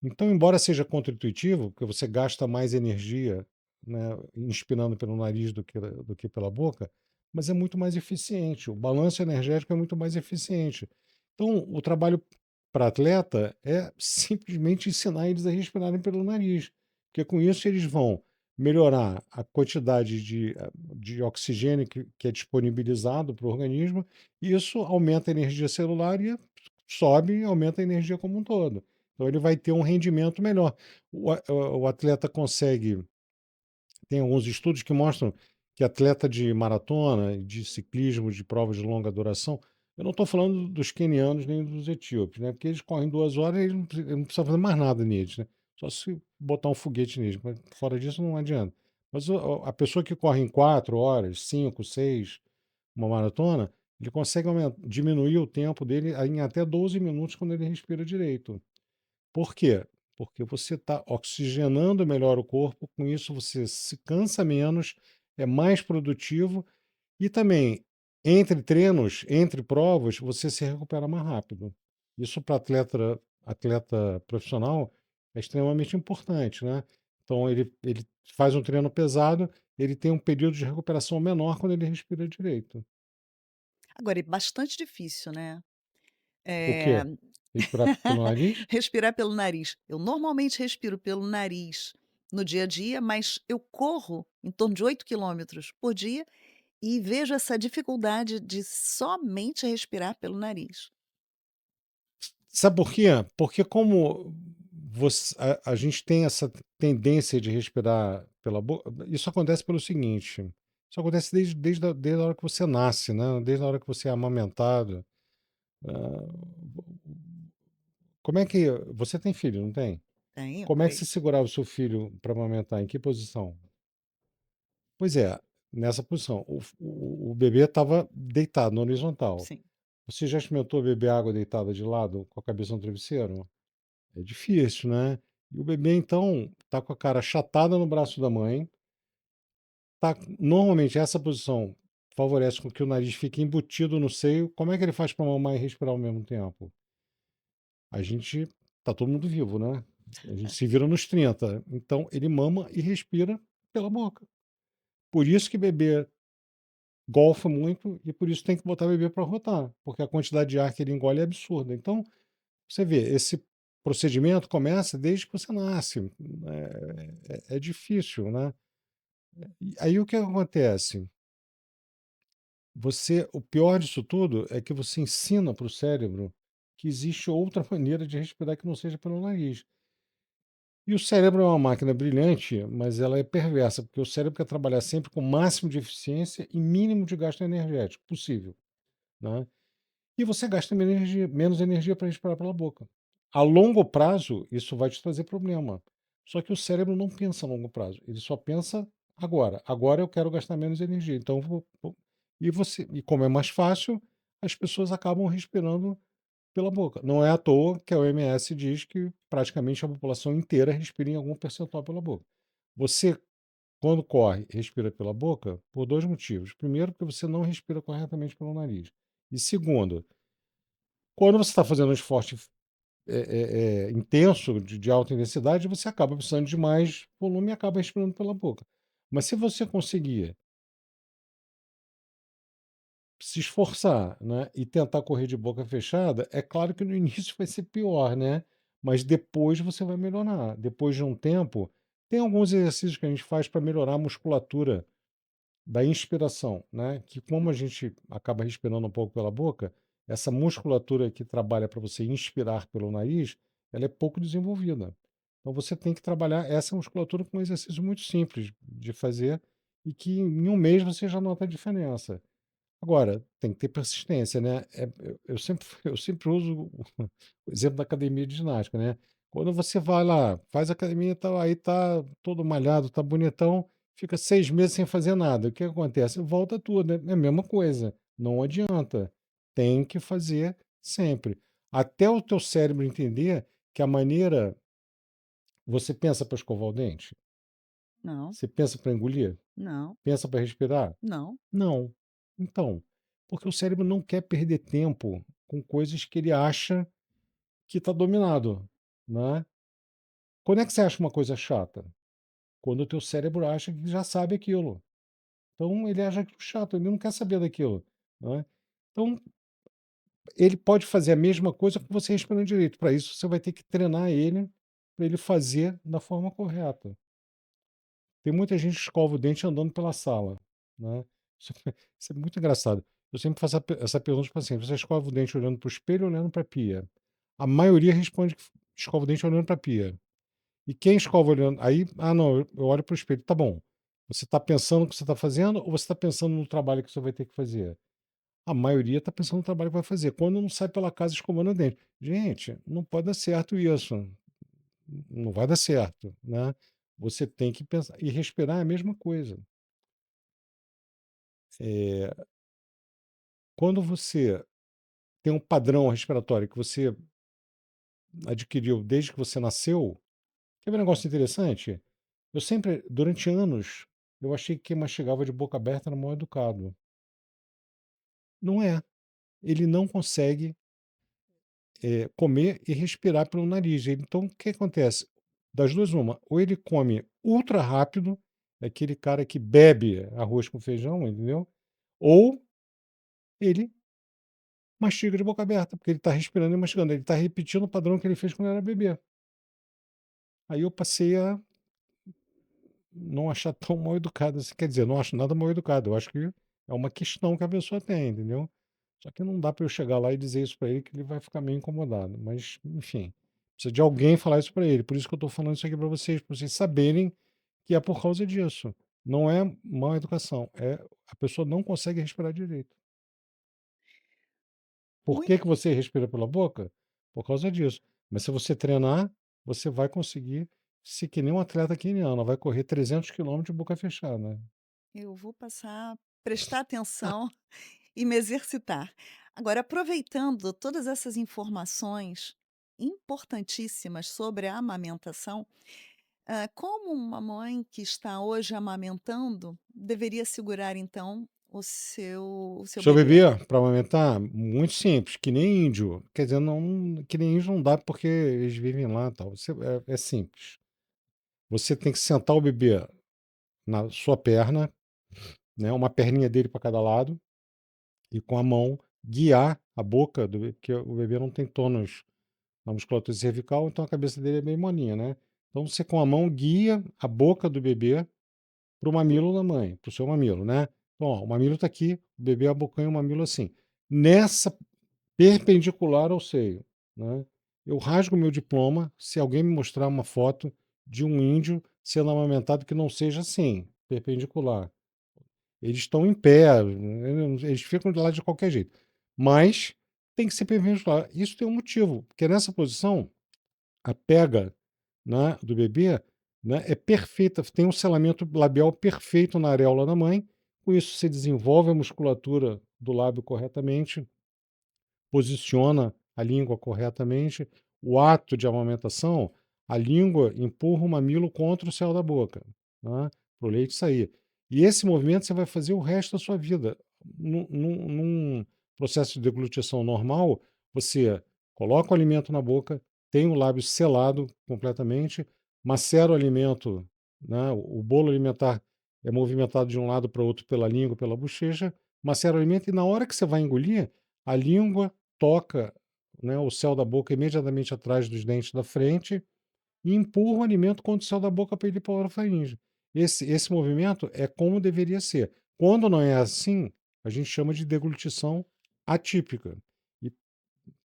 Então, embora seja contraintuitivo, porque você gasta mais energia, né, inspirando pelo nariz do que pela boca, mas é muito mais eficiente. O balanço energético é muito mais eficiente. Então, o trabalho para atleta é simplesmente ensinar eles a respirarem pelo nariz, porque com isso eles vão melhorar a quantidade de oxigênio que é disponibilizado para o organismo, e isso aumenta a energia celular e sobe e aumenta a energia como um todo. Então ele vai ter um rendimento melhor. O atleta consegue. Tem alguns estudos que mostram que atleta de maratona, de ciclismo, de provas de longa duração, eu não estou falando dos quenianos nem dos etíopes, né? Porque eles correm 2 horas e eles não precisam fazer mais nada neles, né? Só se botar um foguete neles, mas fora disso não adianta. Mas a pessoa que corre em 4 horas, 5, 6, uma maratona, ele consegue diminuir o tempo dele em até 12 minutos quando ele respira direito. Por quê? Porque você está oxigenando melhor o corpo, com isso você se cansa menos, é mais produtivo e também, entre treinos, entre provas, você se recupera mais rápido. Isso para atleta profissional é extremamente importante, né. Então ele faz um treino pesado, ele tem um período de recuperação menor quando ele respira direito. Agora é bastante difícil, né, O eh, quê? Respirar pelo nariz? respirar pelo nariz. Eu normalmente respiro pelo nariz no dia a dia, mas eu corro em torno de 8 quilômetros por dia e vejo essa dificuldade de somente respirar pelo nariz. Sabe por quê? Porque como a gente tem essa tendência de respirar pela boca, isso acontece pelo seguinte, isso acontece desde a hora que você nasce, né, desde a hora que você é amamentado. Como é que você tem filho, não tem? Tenho Como é que você 3. segurava o seu filho para amamentar? Em que posição? Pois é, nessa posição. O bebê estava deitado na horizontal. Sim. Você já experimentou beber água deitada de lado, com a cabeça no travesseiro? É difícil, né? E o bebê, então, tá com a cara achatada no braço da mãe. Tá, normalmente, essa posição favorece com que o nariz fique embutido no seio. Como é que ele faz para mamar e respirar ao mesmo tempo? A gente tá todo mundo vivo, né? A gente se vira nos 30. Então, ele mama e respira pela boca. Por isso que bebê golfa muito e por isso tem que botar bebê para rotar, porque a quantidade de ar que ele engole é absurda. Então, você vê, esse procedimento começa desde que você nasce. É difícil, né? E aí o que acontece? O pior disso tudo é que você ensina para o cérebro que existe outra maneira de respirar que não seja pelo nariz. E o cérebro é uma máquina brilhante, mas ela é perversa, porque o cérebro quer trabalhar sempre com o máximo de eficiência e mínimo de gasto energético possível, né? E você gasta menos energia para respirar pela boca. A longo prazo, isso vai te trazer problema. Só que o cérebro não pensa a longo prazo, ele só pensa agora. Agora eu quero gastar menos energia, então e como é mais fácil, as pessoas acabam respirando pela boca. Não é à toa que a OMS diz que praticamente a população inteira respira em algum percentual pela boca. Você, quando corre, respira pela boca por 2 motivos. Primeiro, porque você não respira corretamente pelo nariz. E segundo, quando você está fazendo um esporte intenso, de alta intensidade, você acaba precisando de mais volume e acaba respirando pela boca. Mas se você conseguir se esforçar, né, e tentar correr de boca fechada, é claro que no início vai ser pior, né? Mas depois você vai melhorar. Depois de um tempo, tem alguns exercícios que a gente faz para melhorar a musculatura da inspiração, né? Que como a gente acaba respirando um pouco pela boca, essa musculatura que trabalha para você inspirar pelo nariz, ela é pouco desenvolvida. Então você tem que trabalhar essa musculatura com um exercício muito simples de fazer e que em um mês você já nota a diferença. Agora, tem que ter persistência, né? Eu sempre uso o exemplo da academia de ginástica, né? Quando você vai lá, faz academia, tá, aí tá todo malhado, tá bonitão, fica 6 meses sem fazer nada. O que acontece? Volta tudo, né? É a mesma coisa. Não adianta. Tem que fazer sempre. Até o teu cérebro entender que a maneira. Você pensa para escovar o dente? Não, Você pensa para engolir? não, Pensa para respirar? não, Não. Então, porque o cérebro não quer perder tempo com coisas que ele acha que está dominado, né? Quando é que você acha uma coisa chata? Quando o teu cérebro acha que já sabe aquilo. Então ele acha aquilo chato, ele não quer saber daquilo, né? Então ele pode fazer a mesma coisa com você respirando direito. Para isso você vai ter que treinar ele para ele fazer da forma correta. Tem muita gente que escova o dente andando pela sala, né? Isso isso é muito engraçado. Eu sempre faço essa pergunta para o paciente: você escova o dente olhando para o espelho ou olhando para a pia? A maioria responde que escova o dente olhando para a pia. E quem escova olhando. Aí, ah, não, eu olho para o espelho. Tá bom. Você está pensando no que você está fazendo ou você está pensando no trabalho que você vai ter que fazer? A maioria está pensando no trabalho que vai fazer. Quando não sai pela casa escovando o dente. Gente, não pode dar certo isso. Não vai dar certo, né? Você tem que pensar. E respirar é a mesma coisa. É, quando você tem um padrão respiratório que você adquiriu desde que você nasceu, quer ver um negócio interessante? Eu sempre, durante anos, eu achei que quem mastigava de boca aberta era mal educado. Não é. Ele não consegue comer e respirar pelo nariz. Então, o que acontece? Das duas, uma, ou ele come ultra rápido, é aquele cara que bebe arroz com feijão, entendeu? Ou ele mastiga de boca aberta, porque ele está respirando e mastigando. Ele está repetindo o padrão que ele fez quando era bebê. Aí eu passei a não achar tão mal educado assim. Quer dizer, não acho nada mal educado. Eu acho que é uma questão que a pessoa tem, entendeu? Só que não dá para eu chegar lá e dizer isso para ele que ele vai ficar meio incomodado. Mas, enfim, precisa de alguém falar isso para ele. Por isso que eu estou falando isso aqui para vocês saberem que é por causa disso. Não é má educação, é a pessoa não consegue respirar direito. Por Muito que que você respira pela boca? Por causa disso. Mas se você treinar, você vai conseguir ser que nem um atleta queniano, vai correr 300 quilômetros de boca fechada. eu vou passar a prestar atenção e me exercitar. Agora, aproveitando todas essas informações importantíssimas sobre a amamentação, como uma mãe que está hoje amamentando deveria segurar então o seu Seu bebê? bebê, para amamentar, muito simples, que nem índio. Quer dizer, não, que nem índio não dá porque eles vivem lá e tal. É simples. Você tem que sentar o bebê na sua perna, né, uma perninha dele para cada lado, e com a mão guiar a boca do bebê, porque o bebê não tem tônus na musculatura cervical, então a cabeça dele é bem molinha, né? Então você com a mão guia a boca do bebê para o mamilo da mãe, para o seu mamilo, né? Então, ó, o mamilo está aqui, o bebê abocanha o mamilo assim. Nessa perpendicular ao seio, né? Eu rasgo meu diploma se alguém me mostrar uma foto de um índio sendo amamentado que não seja assim, perpendicular. Eles estão em pé, eles ficam de lá de qualquer jeito. Mas tem que ser perpendicular. Isso tem um motivo, porque nessa posição, a pega, né, do bebê, né, é perfeita, tem um selamento labial perfeito na areola da mãe. Com isso, se desenvolve a musculatura do lábio corretamente, posiciona a língua corretamente. O ato de amamentação, a língua empurra o mamilo contra o céu da boca, né, para o leite sair. E esse movimento você vai fazer o resto da sua vida. Num processo de deglutição normal, você coloca o alimento na boca, tem o lábio selado completamente, macera o alimento, né, o bolo alimentar é movimentado de um lado para o outro pela língua, pela bochecha, macera o alimento e na hora que você vai engolir, a língua toca, né, o céu da boca imediatamente atrás dos dentes da frente e empurra o alimento contra o céu da boca para ele ir para a orofaringe. Esse movimento é como deveria ser. Quando não é assim, a gente chama de deglutição atípica e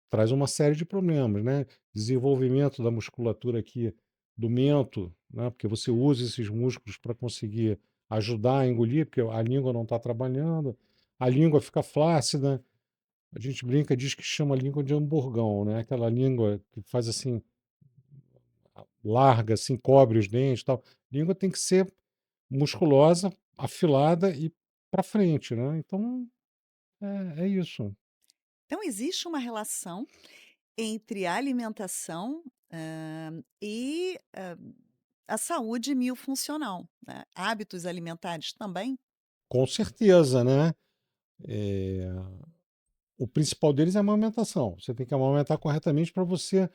traz uma série de problemas, né? Desenvolvimento da musculatura aqui do mento, né? Porque você usa esses músculos para conseguir ajudar a engolir, porque a língua não está trabalhando, a língua fica flácida, a gente brinca, diz que chama língua de hamburgão, né? Aquela língua que faz assim, larga, assim, cobre os dentes e tal. Língua tem que ser musculosa, afilada e para frente, né? Então, é isso. Então existe uma relação entre a alimentação, e a saúde miofuncional, né. Hábitos alimentares também? Com certeza, né? É, o principal deles é a amamentação. Você tem que amamentar corretamente para você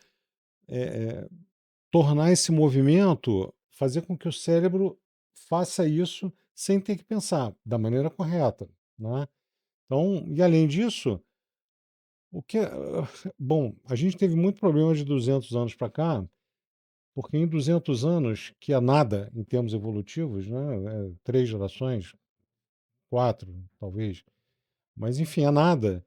tornar esse movimento, fazer com que o cérebro faça isso sem ter que pensar, da maneira correta, né? Então, e além disso, o que é, bom, a gente teve muito problema de 200 anos para cá, porque em 200 anos, que é nada em termos evolutivos, né? 3 gerações, 4, talvez, mas enfim, é nada.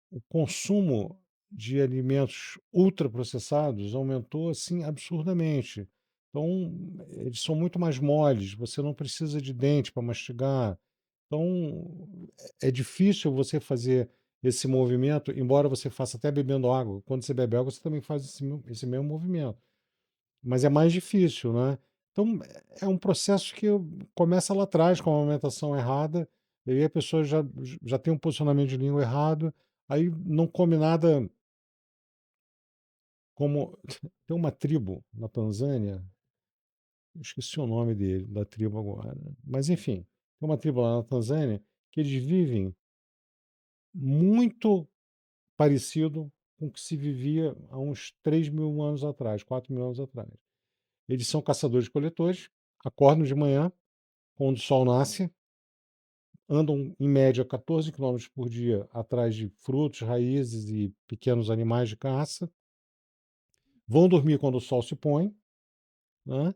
O consumo de alimentos ultraprocessados aumentou assim absurdamente. Então, eles são muito mais moles, você não precisa de dente para mastigar. Então, é difícil você fazer esse movimento, embora você faça até bebendo água. Quando você bebe água, você também faz esse mesmo movimento. Mas é mais difícil, né? Então, é um processo que começa lá atrás, com a alimentação errada, e aí a pessoa já tem um posicionamento de língua errado, aí não come nada como. Tem uma tribo na Tanzânia, eu esqueci o nome dele, da tribo agora, mas enfim, tem uma tribo lá na Tanzânia que eles vivem muito. parecido com o que se vivia há uns 3.000 anos atrás, 4.000 anos atrás. Eles são caçadores-coletores, acordam de manhã, quando o sol nasce, andam em média 14 quilômetros por dia atrás de frutos, raízes e pequenos animais de caça, vão dormir quando o sol se põe, né?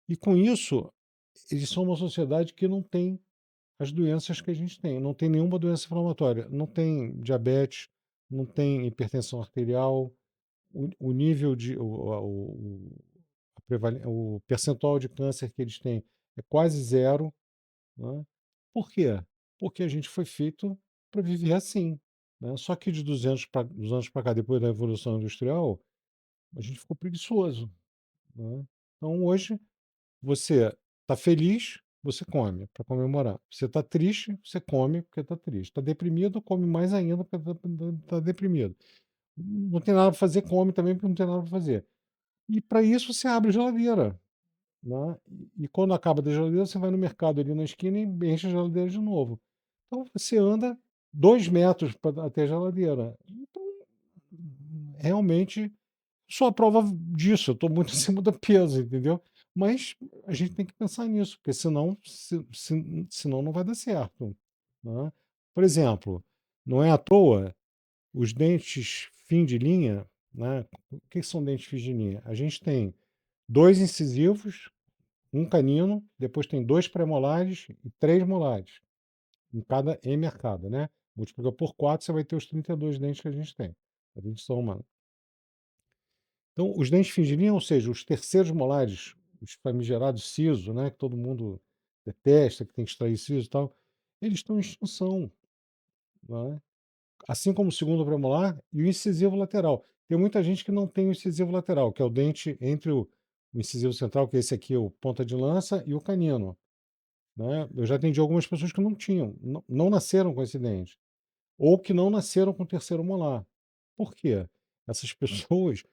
E com isso, eles são uma sociedade que não tem as doenças que a gente tem, não tem nenhuma doença inflamatória, não tem diabetes, não tem hipertensão arterial, o nível de o percentual de câncer que eles têm é quase zero, né? Por quê? Porque a gente foi feito para viver assim, né? Só que de 200 anos para cá, depois da Revolução Industrial, a gente ficou preguiçoso, né? Então hoje você está feliz, você come para comemorar. Você está triste, você come porque está triste. Está deprimido, come mais ainda porque está deprimido. Não tem nada para fazer, come também porque não tem nada para fazer. E para isso você abre a geladeira, né? E quando acaba da geladeira, você vai no mercado ali na esquina e enche a geladeira de novo. Então você anda 2 metros até a geladeira. Então, realmente, sou a prova disso. Eu estou muito acima do peso, entendeu? Mas a gente tem que pensar nisso, porque senão não vai dar certo, né? Por exemplo, não é à toa os dentes fim de linha, né? O que são dentes fim de linha? A gente tem dois incisivos, um canino, depois tem dois premolares e três molares em cada emercado, né? Multiplica por 4, você vai ter os 32 dentes que a gente tem. A dentição humana. Então, os dentes fim de linha, ou seja, os terceiros molares, os famigerados siso, né? Que todo mundo detesta, que tem que extrair siso e tal, eles estão em extinção, né? Assim como o segundo premolar e o incisivo lateral. Tem muita gente que não tem o incisivo lateral, que é o dente entre o incisivo central, que é esse aqui, o ponta de lança, e o canino, né? Eu já atendi algumas pessoas que não tinham, não nasceram com esse dente, ou que não nasceram com o terceiro molar. Por quê? Essas pessoas,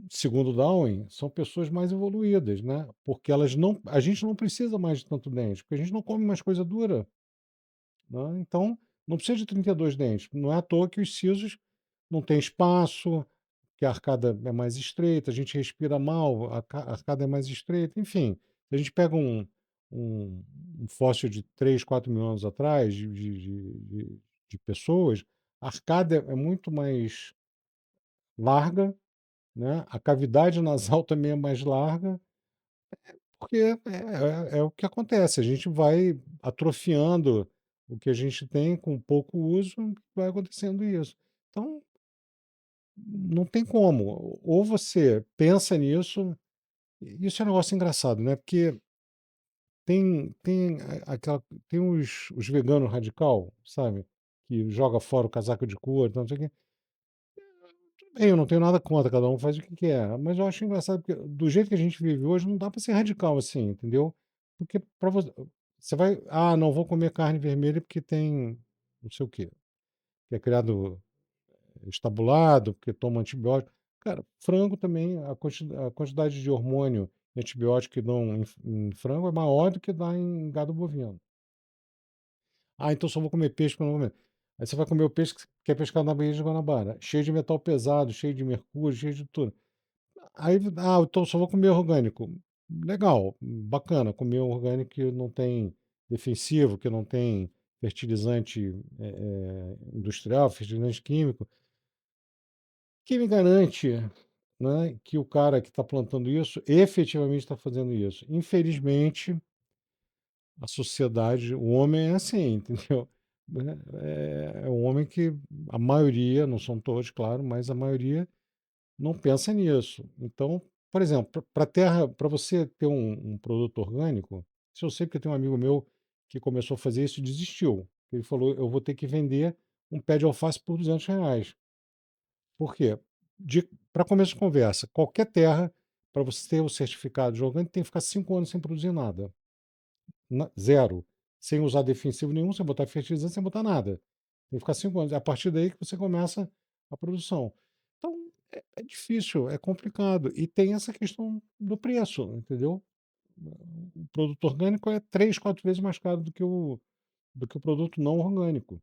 segundo Darwin, são pessoas mais evoluídas, né? Porque a gente não precisa mais de tanto dente, porque a gente não come mais coisa dura, né? Então, não precisa de 32 dentes. Não é à toa que os sisos não têm espaço, que a arcada é mais estreita, a gente respira mal, a arcada é mais estreita, enfim. Se a gente pega um, um fóssil de 3, 4 mil anos atrás, de pessoas, a arcada é muito mais larga, né? A cavidade nasal também é mais larga, porque é o que acontece, a gente vai atrofiando o que a gente tem com pouco uso, vai acontecendo isso. Então, não tem como. Ou você pensa nisso, isso é um negócio engraçado, né? Porque tem os veganos radical, sabe? Que joga fora o casaco de couro, então, não sei o quê. Tudo bem, eu não tenho nada contra, cada um faz o que quer. Mas eu acho engraçado, porque do jeito que a gente vive hoje, não dá para ser radical assim, entendeu? Porque para você vai, não vou comer carne vermelha porque tem não sei o quê, que é criado estabulado, porque toma antibiótico. Cara, frango também, a quantidade de hormônio e antibiótico que dão em frango é maior do que dá em gado bovino. Então só vou comer peixe quando eu vou comer. Aí você vai comer o peixe que é pescado na Baía de Guanabara, cheio de metal pesado, cheio de mercúrio, cheio de tudo. Aí, então só vou comer orgânico. Legal, bacana, comer orgânico que não tem defensivo, que não tem fertilizante industrial, fertilizante químico. Quem me garante, né, que o cara que está plantando isso efetivamente está fazendo isso? Infelizmente, a sociedade, o homem é assim, entendeu? Né, é um homem que a maioria, não são todos, claro, mas a maioria não pensa nisso. Então, por exemplo, para terra, para você ter um produto orgânico, isso eu sei porque tem um amigo meu que começou a fazer isso e desistiu. Ele falou: eu vou ter que vender um pé de alface por R$ 200. Por quê? Para começo de conversa, qualquer terra, para você ter o certificado de orgânico, tem que ficar 5 anos sem produzir nada. Zero. Sem usar defensivo nenhum, sem botar fertilizante, sem botar nada. Tem que ficar 5 anos. É a partir daí que você começa a produção. Então, é difícil, é complicado. E tem essa questão do preço, entendeu? O produto orgânico é 3, 4 vezes mais caro do que o produto não orgânico.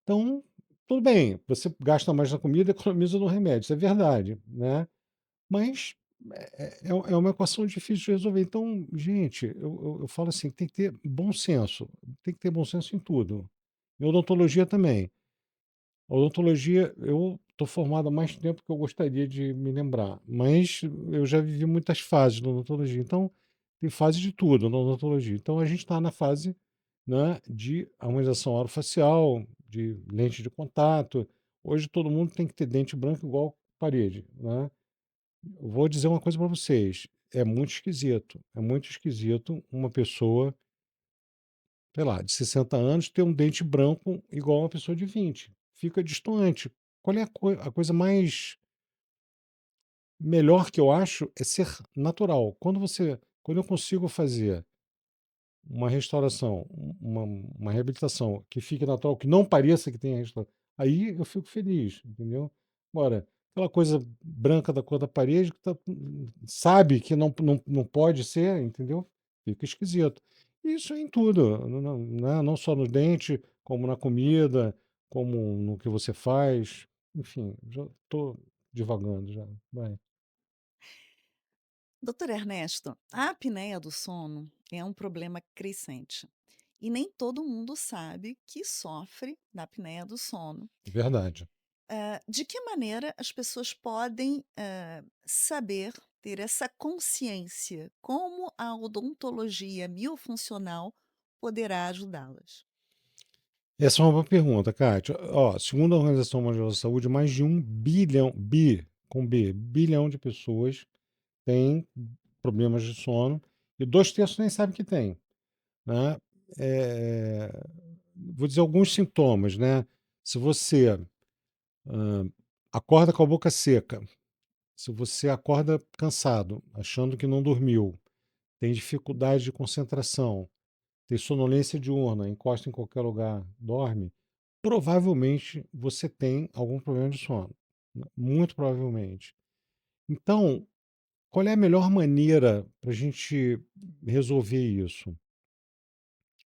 Então, tudo bem, você gasta mais na comida, economiza no remédio, isso é verdade, né? Mas é uma equação difícil de resolver. Então, gente, eu falo assim, tem que ter bom senso, tem que ter bom senso em tudo. Em odontologia também. A odontologia, eu estou formado há mais tempo que eu gostaria de me lembrar, mas eu já vivi muitas fases na odontologia, então tem fase de tudo na odontologia. Então a gente está na fase, né, de harmonização orofacial, de lente de contato. Hoje todo mundo tem que ter dente branco igual parede, né? Eu vou dizer uma coisa para vocês, é muito esquisito uma pessoa, sei lá, de 60 anos ter um dente branco igual uma pessoa de 20. Fica destoante. Qual é a coisa mais melhor que eu acho é ser natural. Quando eu consigo fazer uma restauração, uma reabilitação que fique natural, que não pareça que tenha restauração, aí eu fico feliz, entendeu? Agora, aquela coisa branca da cor da parede que sabe que não pode ser, entendeu? Fica esquisito. Isso é em tudo, não, né? Não só no dente, como na comida, como no que você faz. Enfim, já estou divagando já. Vai. Doutor Ernesto, a apneia do sono é um problema crescente e nem todo mundo sabe que sofre da apneia do sono. Verdade. De que maneira as pessoas podem saber, ter essa consciência? Como a odontologia miofuncional poderá ajudá-las? Essa é uma boa pergunta, Kátia. Ó, segundo a Organização Mundial da Saúde, mais de 1 bilhão, com B, bilhão de pessoas têm problemas de sono e 2/3 nem sabem que tem, né? É, vou dizer alguns sintomas, né? Se você ah, acorda com a boca seca, se você acorda cansado, achando que não dormiu, tem dificuldade de concentração, tem sonolência diurna, encosta em qualquer lugar, dorme, provavelmente você tem algum problema de sono, né, muito provavelmente. Então, qual é a melhor maneira para a gente resolver isso?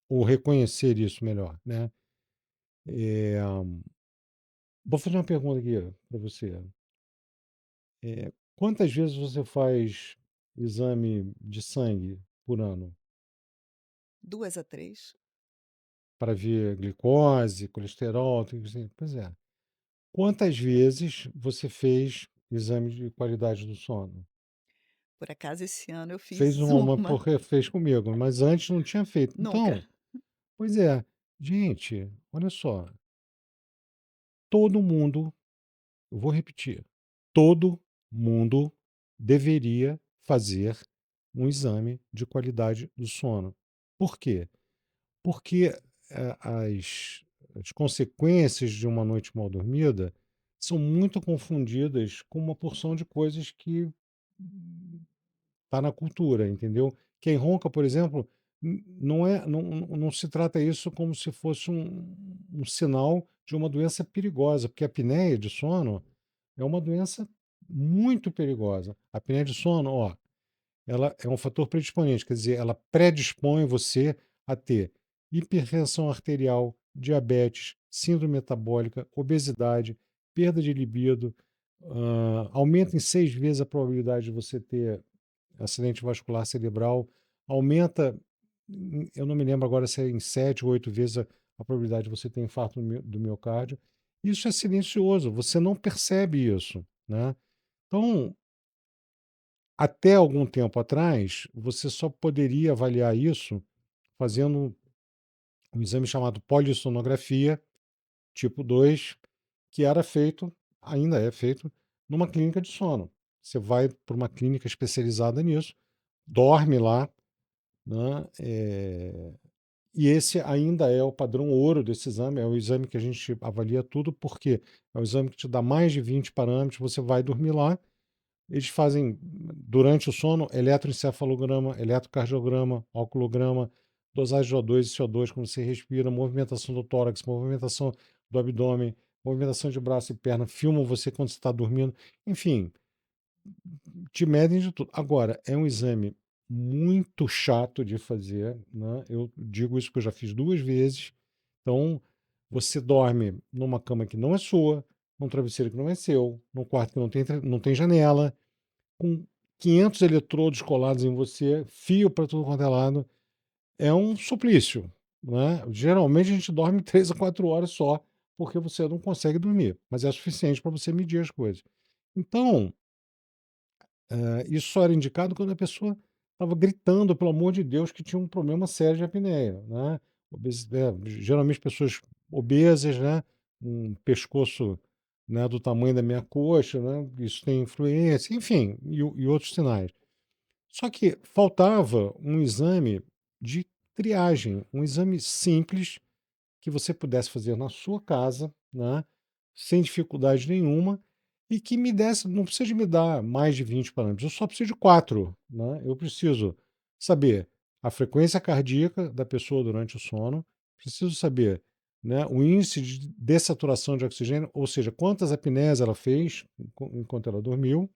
Ou reconhecer isso melhor, né? Eh, Vou fazer uma pergunta aqui para você. Quantas vezes você faz exame de sangue por ano? 2 a 3. Para ver glicose, colesterol, triglicéridos? Pois é. Quantas vezes você fez exame de qualidade do sono? Por acaso esse ano eu Fez fiz uma uma. porque fez comigo, mas antes não tinha feito. Nunca. Então, pois é, gente, olha só, todo mundo, eu vou repetir, todo mundo deveria fazer um exame de qualidade do sono. Por quê? Porque as consequências de uma noite mal dormida são muito confundidas com uma porção de coisas que está na cultura, entendeu? Quem ronca, por exemplo, não se trata isso como se fosse um sinal de uma doença perigosa, porque a apneia de sono é uma doença muito perigosa. A apneia de sono, ó, ela é um fator predisponente, quer dizer, ela predispõe você a ter hipertensão arterial, diabetes, síndrome metabólica, obesidade, perda de libido, aumenta em 6 vezes a probabilidade de você ter acidente vascular cerebral, aumenta, eu não me lembro agora se é em 7 ou 8 vezes a probabilidade de você ter infarto do miocárdio. Isso é silencioso, você não percebe isso, né? Então, até algum tempo atrás, você só poderia avaliar isso fazendo um exame chamado polissonografia, tipo 2, que era feito, ainda é feito, numa clínica de sono. Você vai para uma clínica especializada nisso, dorme lá, né? E esse ainda é o padrão ouro desse exame, é o exame que a gente avalia tudo, porque é o exame que te dá mais de 20 parâmetros, você vai dormir lá, eles fazem, durante o sono, eletroencefalograma, eletrocardiograma, oculograma, dosagem de O2 e CO2 quando você respira, movimentação do tórax, movimentação do abdômen, movimentação de braço e perna, filmam você quando você está dormindo. Enfim, te medem de tudo. Agora, é um exame muito chato de fazer, né? Eu digo isso porque eu já fiz 2 vezes. Então, Você dorme numa cama que não é sua, num travesseiro que não é seu, num quarto que não tem janela, com 500 eletrodos colados em você, fio para tudo quanto é lado. É um suplício, né. Geralmente a gente dorme 3 a 4 horas só, porque você não consegue dormir, mas é suficiente para você medir as coisas. Então, isso só era indicado quando a pessoa estava gritando, pelo amor de Deus, que tinha um problema sério de apneia, né. Geralmente pessoas obesas, né, um pescoço, né, do tamanho da minha coxa, né, isso tem influência, enfim, e outros sinais. Só que faltava um exame de triagem, um exame simples que você pudesse fazer na sua casa, né, sem dificuldade nenhuma, e que me desse, não precisa de me dar mais de 20 parâmetros, eu só preciso de 4, né? Eu preciso saber a frequência cardíaca da pessoa durante o sono, preciso saber, né, o índice de dessaturação de oxigênio, ou seja, quantas apneias ela fez enquanto ela dormiu,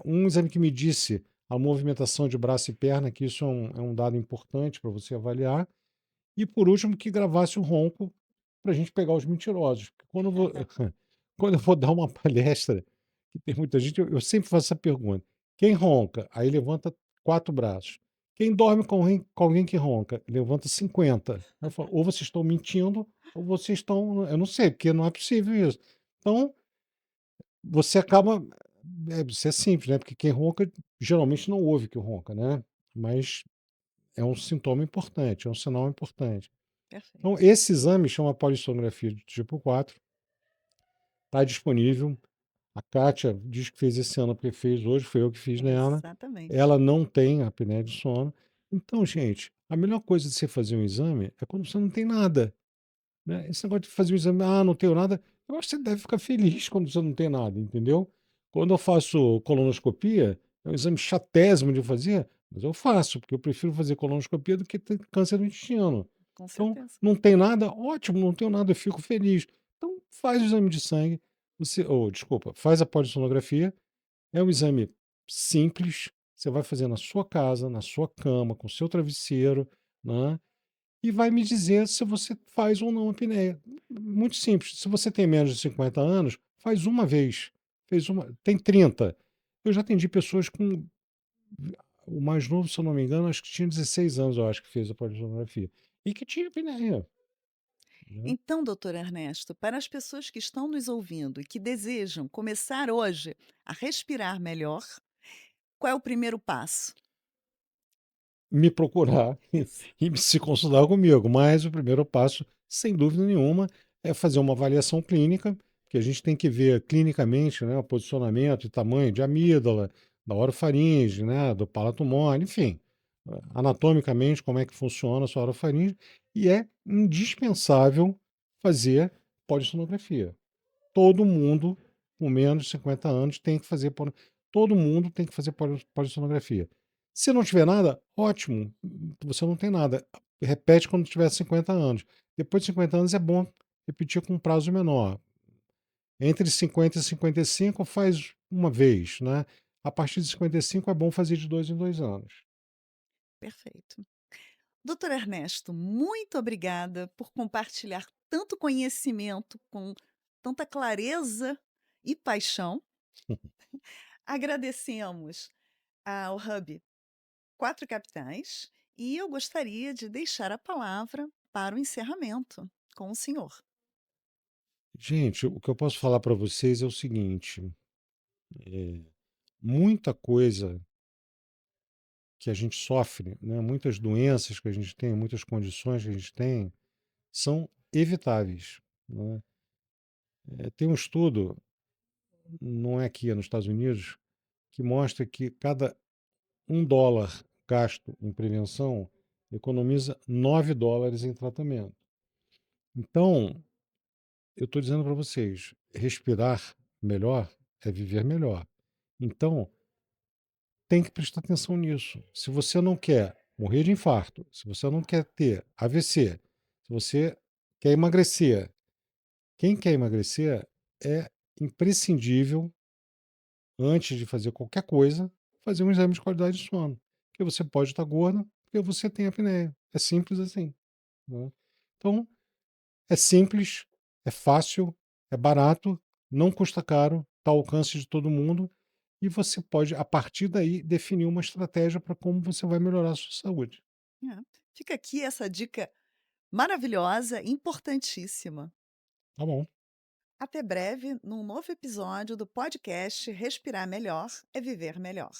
um exame que me disse a movimentação de braço e perna, que isso é um dado importante para você avaliar, e por último que gravasse o ronco para a gente pegar os mentirosos. Porque quando eu vou quando eu vou dar uma palestra, que tem muita gente, eu sempre faço essa pergunta: "Quem ronca?" Aí levanta 4 braços. "Quem dorme com alguém que ronca?" Levanta 50. Aí eu falo: "Ou vocês estão mentindo, ou vocês estão, eu não sei, porque não é possível isso". Então, você acaba, isso é simples, né, porque quem ronca geralmente não ouve que ronca, né, mas é um sintoma importante, é um sinal importante. Então Perfeito. esse exame chama polissonografia de tipo 4, está disponível. A Kátia diz que fez esse ano porque fez hoje, foi eu que fiz nela. Exatamente. Ela não tem apneia de sono. Então, gente, a melhor coisa de você fazer um exame é quando você não tem nada, né. Esse negócio de fazer o exame: "Ah, não tenho nada", eu acho que você deve ficar feliz quando você não tem nada, entendeu. Quando eu faço colonoscopia, é um exame chatésimo de fazer, mas eu faço, porque eu prefiro fazer colonoscopia do que ter câncer no intestino. Com Então, certeza. não tem nada, ótimo, não tenho nada, eu fico feliz. Então faz o exame de sangue, desculpa, faz a polissonografia, é um exame simples, você vai fazer na sua casa, na sua cama, com o seu travesseiro, né, e vai me dizer se você faz ou não apneia. Muito simples. Se você tem menos de 50 anos, faz uma vez. Fez uma, tem 30. Eu já atendi pessoas com. O mais novo, se eu não me engano, acho que tinha 16 anos, eu acho que fez a polissonografia. E que tinha apneia, né. Então, doutor Ernesto, para as pessoas que estão nos ouvindo e que desejam começar hoje a respirar melhor, qual é o primeiro passo? Me procurar Isso. e se consultar comigo, mas o primeiro passo, sem dúvida nenhuma, é fazer uma avaliação clínica, que a gente tem que ver clinicamente, né, o posicionamento e tamanho de amígdala, da orofaringe, né, do palato mole, enfim, anatomicamente como é que funciona a sua orofaringe, e é indispensável fazer polissonografia. Todo mundo com menos de 50 anos tem que fazer todo mundo tem que fazer polissonografia. Se não tiver nada, ótimo, você não tem nada. Repete quando tiver 50 anos. Depois de 50 anos é bom repetir com um prazo menor. Entre 50 e 55 faz uma vez, né. A partir de 55 é bom fazer de 2 em 2 anos. Perfeito. Doutor Ernesto, muito obrigada por compartilhar tanto conhecimento com tanta clareza e paixão. Agradecemos ao Hub Quatro Capitais e eu gostaria de deixar a palavra para o encerramento com o senhor. Gente, o que eu posso falar para vocês é o seguinte, muita coisa que a gente sofre, né, muitas doenças que a gente tem, muitas condições que a gente tem, são evitáveis, né. Tem um estudo, não é aqui, é nos Estados Unidos, que mostra que cada $1 gasto em prevenção economiza $9 em tratamento. Então, eu estou dizendo para vocês, respirar melhor é viver melhor. Então, tem que prestar atenção nisso. Se você não quer morrer de infarto, se você não quer ter AVC, se você quer emagrecer, quem quer emagrecer é imprescindível, antes de fazer qualquer coisa, fazer um exame de qualidade de sono. Porque você pode estar gordo, porque você tem apneia. É simples assim, né. Então, É simples, é fácil, é barato, não custa caro, está ao alcance de todo mundo e você pode, a partir daí, definir uma estratégia para como você vai melhorar a sua saúde. É. Fica aqui essa dica maravilhosa, importantíssima. Tá bom. Até breve, num novo episódio do podcast Respirar Melhor é Viver Melhor.